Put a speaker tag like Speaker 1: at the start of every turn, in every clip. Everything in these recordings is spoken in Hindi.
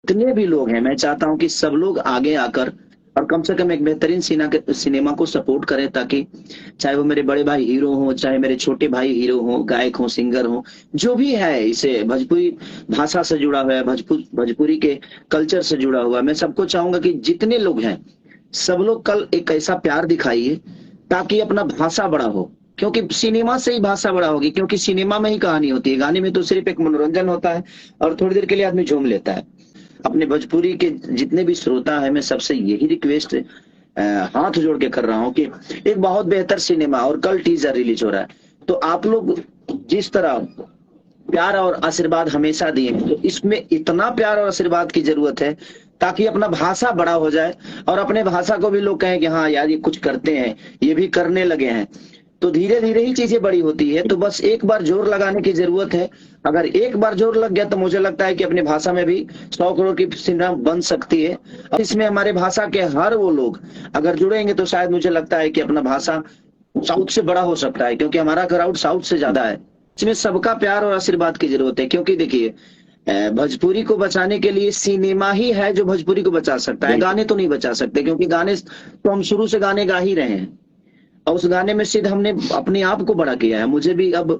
Speaker 1: जितने भी लोग हैं, मैं चाहता हूं कि सब लोग आगे आकर और कम से कम एक बेहतरीन सिनेमा को सपोर्ट करें, ताकि चाहे वो मेरे बड़े भाई हीरो हो, चाहे मेरे छोटे भाई हीरो हो, गायक हो, सिंगर हो, जो भी है इसे भोजपुरी भाषा से जुड़ा हुआ है, भोजपुरी के कल्चर से जुड़ा हुआ है, मैं सबको चाहूंगा कि जितने लोग हैं सब लोग कल एक ऐसा प्यार दिखाइए ताकि अपना भाषा बड़ा हो। क्योंकि सिनेमा से ही भाषा बड़ा होगी, क्योंकि सिनेमा में ही कहानी होती है, गाने में तो सिर्फ एक मनोरंजन होता है और थोड़ी देर के लिए आदमी झूम लेता है। अपने भोजपुरी के जितने भी श्रोता है, मैं सबसे यही रिक्वेस्ट हाथ जोड़ के कर रहा हूं कि एक बहुत बेहतर सिनेमा और कल टीजर रिलीज हो रहा है, तो आप लोग जिस तरह प्यार और आशीर्वाद हमेशा दिए, तो इसमें इतना प्यार और आशीर्वाद की जरूरत है ताकि अपना भाषा बड़ा हो जाए और अपने भाषा को भी लोग कहें कि हाँ यार ये कुछ करते हैं, ये भी करने लगे हैं। तो धीरे धीरे ही चीजें बड़ी होती है। तो बस एक बार जोर लगाने की जरूरत है। अगर एक बार जोर लग गया तो मुझे लगता है कि अपनी भाषा में भी 100 करोड़ की सिनेमा बन सकती है। और इसमें हमारे भाषा के हर वो लोग अगर जुड़ेंगे तो शायद मुझे लगता है कि अपना भाषा साउथ से बड़ा हो सकता है, क्योंकि हमारा क्राउड साउथ से ज्यादा है। इसमें सबका प्यार और आशीर्वाद की जरूरत है, क्योंकि देखिए भोजपुरी को बचाने के लिए सिनेमा ही है जो भोजपुरी को बचा सकता है। गाने तो नहीं बचा सकते, क्योंकि गाने तो हम शुरू से गाने गा ही रहे हैं और उस गाने में सिर्फ हमने अपने आप को बड़ा किया है। मुझे भी अब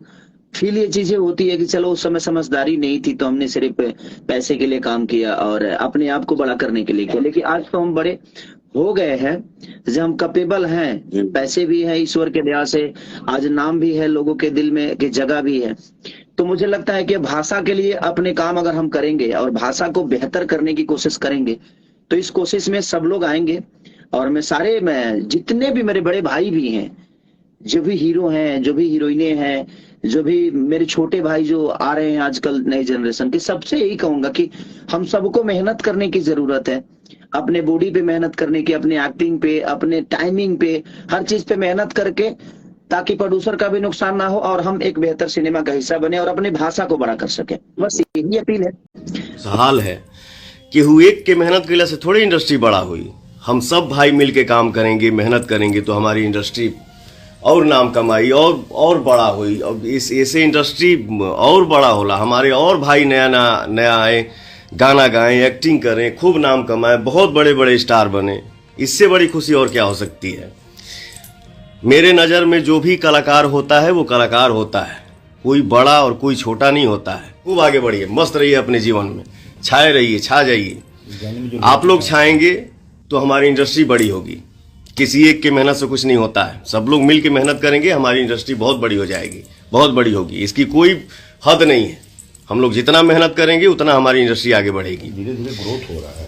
Speaker 1: फील ये चीजें होती है कि चलो उस समय समझदारी नहीं थी तो हमने सिर्फ पैसे के लिए काम किया और अपने आप को बड़ा करने के लिए किया, लेकिन आज तो हम बड़े हो गए हैं, जब हम कैपेबल हैं, पैसे भी है ईश्वर के दया से, आज नाम भी है, लोगों के दिल में की जगह भी है। तो मुझे लगता है कि भाषा के लिए अपने काम अगर हम करेंगे और भाषा को बेहतर करने की कोशिश करेंगे तो इस कोशिश में सब लोग आएंगे। और मैं जितने भी मेरे बड़े भाई भी हैं, जो भी हीरो हैं, जो भी हीरोइनें हैं, जो भी मेरे छोटे भाई जो आ रहे हैं आजकल नई जनरेशन के, सबसे यही कहूंगा कि हम सबको मेहनत करने की जरूरत है। अपने बॉडी पे मेहनत करने की, अपने एक्टिंग पे, अपने टाइमिंग पे, हर चीज पे मेहनत करके, ताकि प्रोड्यूसर का भी नुकसान ना हो और हम एक बेहतर सिनेमा का हिस्सा बने और अपनी भाषा को बड़ा कर सके। बस यही अपील है।
Speaker 2: हाल है कि एक के मेहनत के लिए से थोड़ी इंडस्ट्री बड़ा हुई। हम सब भाई मिलके काम करेंगे, मेहनत करेंगे तो हमारी इंडस्ट्री और नाम कमाई और बड़ा हुई। अब इस ऐसे इंडस्ट्री और बड़ा होला, हमारे और भाई नया आए, गाना गाएं, एक्टिंग करें, खूब नाम कमाएं, बहुत बड़े बड़े स्टार बने। इससे बड़ी खुशी और क्या हो सकती है। मेरे नज़र में जो भी कलाकार होता है वो कलाकार होता है, कोई बड़ा और कोई छोटा नहीं होता है। खूब आगे बढ़िए, मस्त रहिए अपने जीवन में, छाए रहिए, छा जाइए। आप लोग छाएंगे तो हमारी इंडस्ट्री बड़ी होगी। किसी एक के मेहनत से कुछ नहीं होता है, सब लोग मिल के मेहनत करेंगे, हमारी इंडस्ट्री बहुत बड़ी हो जाएगी, बहुत बड़ी होगी। इसकी कोई हद नहीं है। हम लोग जितना मेहनत करेंगे उतना हमारी इंडस्ट्री आगे बढ़ेगी।
Speaker 3: धीरे धीरे ग्रोथ हो रहा है।